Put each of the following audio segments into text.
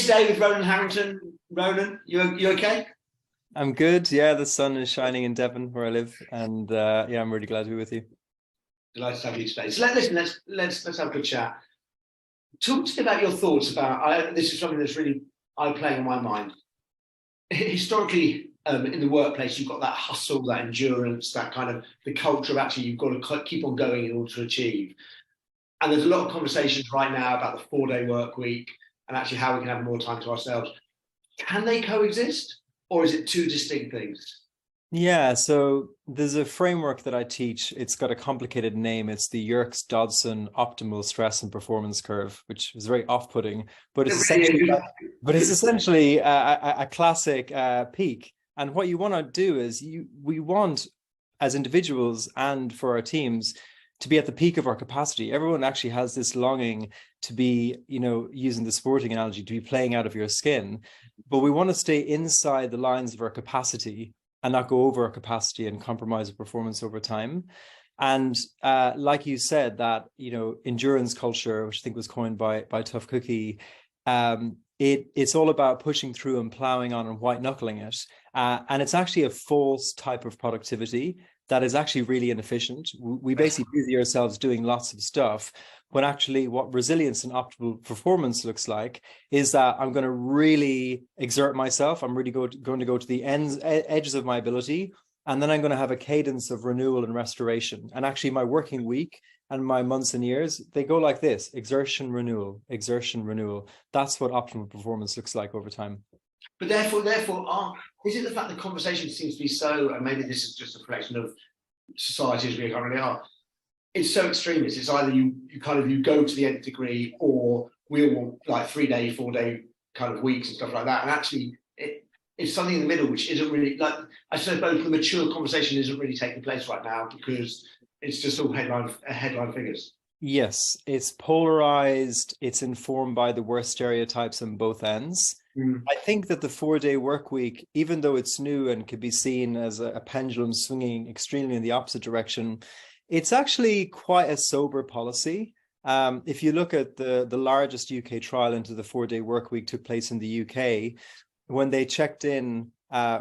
day with Ronan Harrington. Ronan, you okay? I'm good. Yeah, the sun is shining in Devon where I live, and yeah, I'm really glad to be with you. Delighted to have you today. So listen, let's have a good chat. Talk to me about your thoughts about this is something that's really eye-playing in my mind. Historically, in the workplace, you've got that hustle, that endurance, that kind of the culture of actually you've got to keep on going in order to achieve. And there's a lot of conversations right now about the 4-day work week and actually how we can have more time to ourselves. Can they coexist, or is it two distinct things? Yeah, so there's a framework that I teach. It's got a complicated name. It's the Yerkes-Dodson optimal stress and performance curve, which is very off-putting, but it's essentially a classic peak. And what you want to do is we want, as individuals and for our teams, to be at the peak of our capacity. Everyone actually has this longing to be, using the sporting analogy, to be playing out of your skin. But we want to stay inside the lines of our capacity and not go over our capacity and compromise our performance over time. And like you said, that, endurance culture, which I think was coined by Tough Cookie, it's all about pushing through and plowing on and white knuckling it. And it's actually a false type of productivity that is actually really inefficient. We basically busy ourselves doing lots of stuff, when actually what resilience and optimal performance looks like is that I'm going to really exert myself. I'm really going to go to the edges of my ability. And then I'm going to have a cadence of renewal and restoration. And actually my working week and my months and years, they go like this: exertion, renewal, exertion, renewal. That's what optimal performance looks like over time. But therefore, is it the fact the conversation seems to be so, and maybe this is just a reflection of society as we currently are, it's so extremist. It's either you go to the nth degree, or we want like 3-day, 4-day kind of weeks and stuff like that. And actually, it's something in the middle, which isn't really, like, I suppose the mature conversation isn't really taking place right now, because it's just all headline figures. Yes, it's polarized. It's informed by the worst stereotypes on both ends. I think that the 4-day work week, even though it's new and could be seen as a pendulum swinging extremely in the opposite direction, it's actually quite a sober policy. If you look at the largest UK trial into the 4-day work week took place in the UK, when they checked in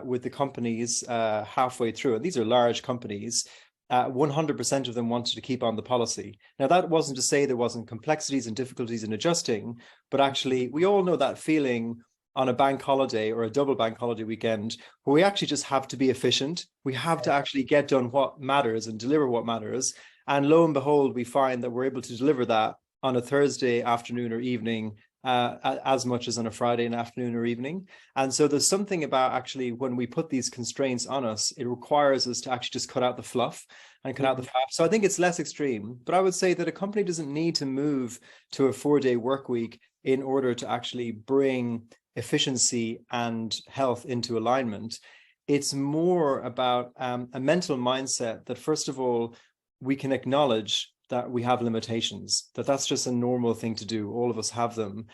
with the companies halfway through, and these are large companies, 100% of them wanted to keep on the policy. Now, that wasn't to say there wasn't complexities and difficulties in adjusting, but actually we all know that feeling on a bank holiday or a double bank holiday weekend, where we actually just have to be efficient. We have to actually get done what matters and deliver what matters. And lo and behold, we find that we're able to deliver that on a Thursday afternoon or evening, as much as on a Friday afternoon or evening. And so there's something about actually when we put these constraints on us, it requires us to actually just cut out the fluff and cut out the fat. So I think it's less extreme, but I would say that a company doesn't need to move to a 4-day work week in order to actually bring efficiency and health into alignment. It's more about a mental mindset that, first of all, we can acknowledge that we have limitations, that's just a normal thing to do. All of us have them,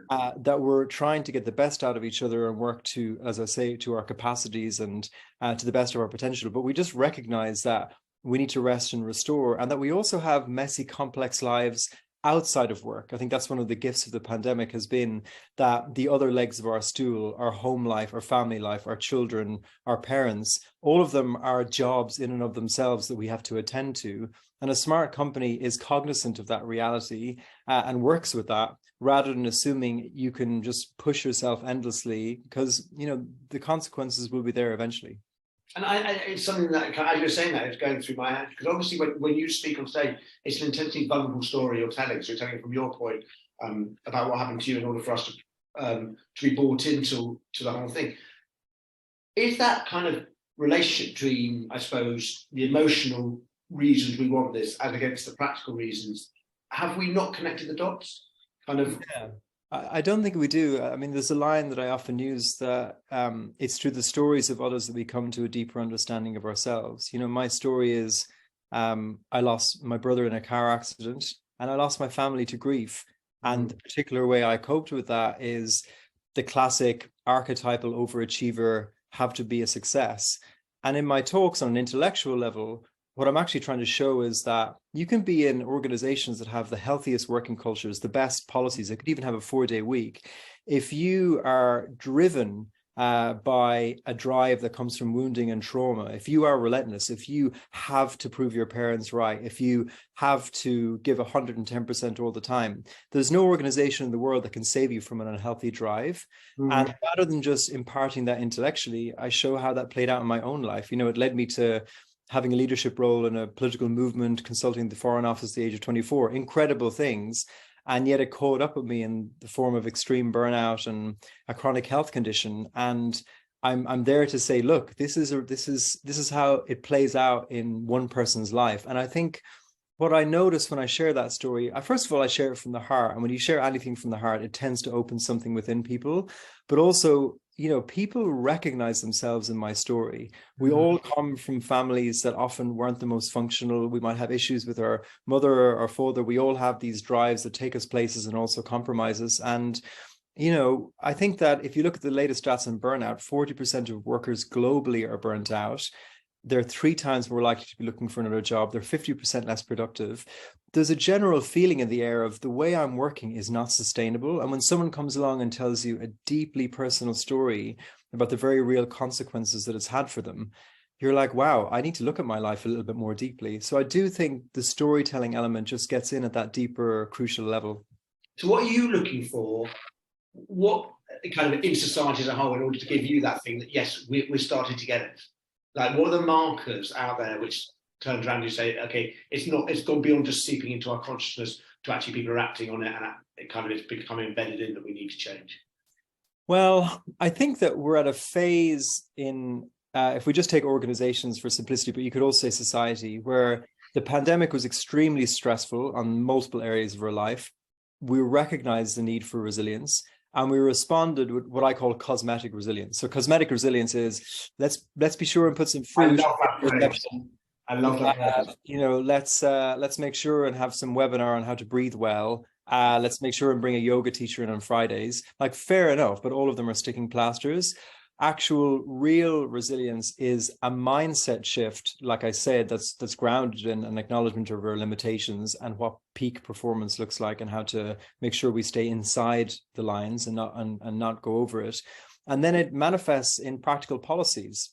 that we're trying to get the best out of each other and work to, as I say, to our capacities and to the best of our potential. But we just recognize that we need to rest and restore, and that we also have messy, complex lives outside of work. I think that's one of the gifts of the pandemic, has been that the other legs of our stool, our home life, our family life, our children, our parents, all of them are jobs in and of themselves that we have to attend to. And a smart company is cognizant of that reality and works with that, rather than assuming you can just push yourself endlessly, because the consequences will be there eventually. And it's something that, as you're saying that, it's going through my head, because obviously when you speak on stage, it's an intensely vulnerable story you're telling. So you're telling from your point about what happened to you in order for us to be bought into the whole thing. Is that kind of relationship between, I suppose, the emotional reasons we want this as against the practical reasons, have we not connected the dots? Yeah. I don't think we do. I mean, there's a line that I often use that it's through the stories of others that we come to a deeper understanding of ourselves. My story is I lost my brother in a car accident, and I lost my family to grief. And the particular way I coped with that is the classic archetypal overachiever, have to be a success. And in my talks on an intellectual level, what I'm actually trying to show is that you can be in organizations that have the healthiest working cultures, the best policies, that could even have a 4-day week. If you are driven by a drive that comes from wounding and trauma, if you are relentless, if you have to prove your parents right, if you have to give 110% all the time, there's no organization in the world that can save you from an unhealthy drive. And rather than just imparting that intellectually, I show how that played out in my own life. It led me to having a leadership role in a political movement, consulting the Foreign Office at the age of 24, incredible things. And yet it caught up with me in the form of extreme burnout and a chronic health condition. And I'm there to say, look, this is how it plays out in one person's life. And I think what I notice when I share that story, first of all, I share it from the heart. And when you share anything from the heart, it tends to open something within people. But also, people recognize themselves in my story. We all come from families that often weren't the most functional. We might have issues with our mother or our father. We all have these drives that take us places and also compromise us. And, I think that if you look at the latest stats on burnout, 40% of workers globally are burnt out. They're 3 times more likely to be looking for another job. They're 50% less productive. There's a general feeling in the air of the way I'm working is not sustainable. And when someone comes along and tells you a deeply personal story about the very real consequences that it's had for them, you're like, wow, I need to look at my life a little bit more deeply. So I do think the storytelling element just gets in at that deeper, crucial level. So what are you looking for? What kind of in society as a whole in order to give you that thing that, yes, we're starting to get it? Like, what are the markers out there which turns around and say, okay, it's gone beyond just seeping into our consciousness to actually people are acting on it, and it's becoming embedded in that we need to change? Well, I think that we're at a phase in, if we just take organizations for simplicity, but you could also say society, where the pandemic was extremely stressful on multiple areas of our life. We recognized the need for resilience. And we responded with what I call cosmetic resilience. So cosmetic resilience is let's be sure and put some food. I love that. Let's make sure and have some webinar on how to breathe well. Let's make sure and bring a yoga teacher in on Fridays. Like, fair enough, but all of them are sticking plasters. Actual real resilience is a mindset shift, like I said, that's grounded in an acknowledgement of our limitations and what peak performance looks like, and how to make sure we stay inside the lines and not go over it. And then it manifests in practical policies.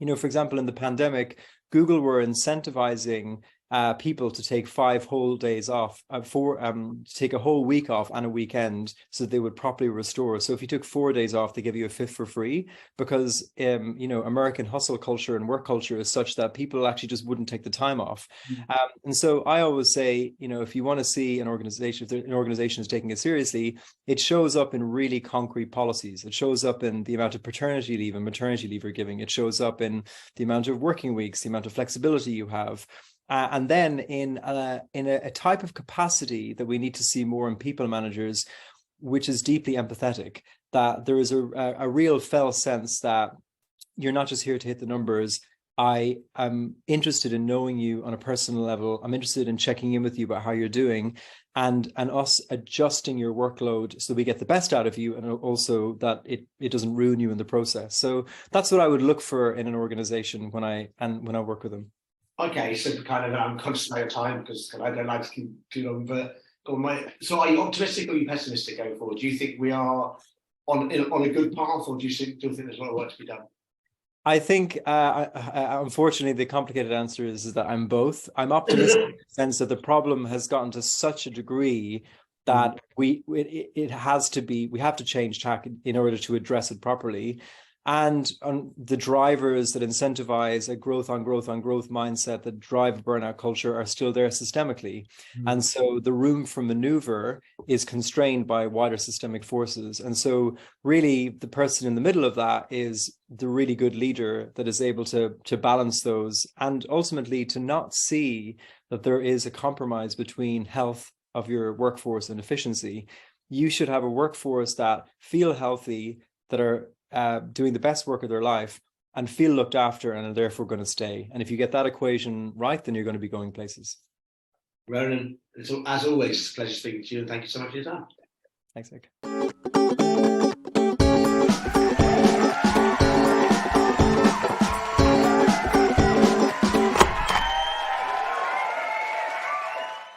For example, in the pandemic, Google were incentivizing people to take 5 whole days off, to take a whole week off and a weekend, so they would properly restore. So if you took 4 days off, they give you a 5th for free, because American hustle culture and work culture is such that people actually just wouldn't take the time off. And so I always say, if you want to see an organization, if an organization is taking it seriously, it shows up in really concrete policies. It shows up in the amount of paternity leave and maternity leave you're giving. It shows up in the amount of working weeks, the amount of flexibility you have. And then in a type of capacity that we need to see more in people managers, which is deeply empathetic, that there is a real felt sense that you're not just here to hit the numbers. I am interested in knowing you on a personal level. I'm interested in checking in with you about how you're doing, and us adjusting your workload so we get the best out of you, and also that it doesn't ruin you in the process. So that's what I would look for in an organization when I work with them. Okay, so kind of I'm conscious of your time because I don't like to keep too long. But so are you optimistic or are you pessimistic going forward? Do you think we are on a good path, or do you think there's a lot of work to be done? I think, unfortunately, the complicated answer is that I'm both. I'm optimistic in the sense that the problem has gotten to such a degree that we have to change tack in order to address it properly. And the drivers that incentivize a growth on growth mindset that drive burnout culture are still there systemically. And so the room for maneuver is constrained by wider systemic forces. And so really the person in the middle of that is the really good leader that is able to balance those, and ultimately to not see that there is a compromise between health of your workforce and efficiency. You should have a workforce that feel healthy, that are doing the best work of their life, and feel looked after, and are therefore going to stay. And if you get that equation right, then you're going to be going places. Ronan, as always, it's a pleasure speaking to you, and thank you so much for your time. Thanks, Nick.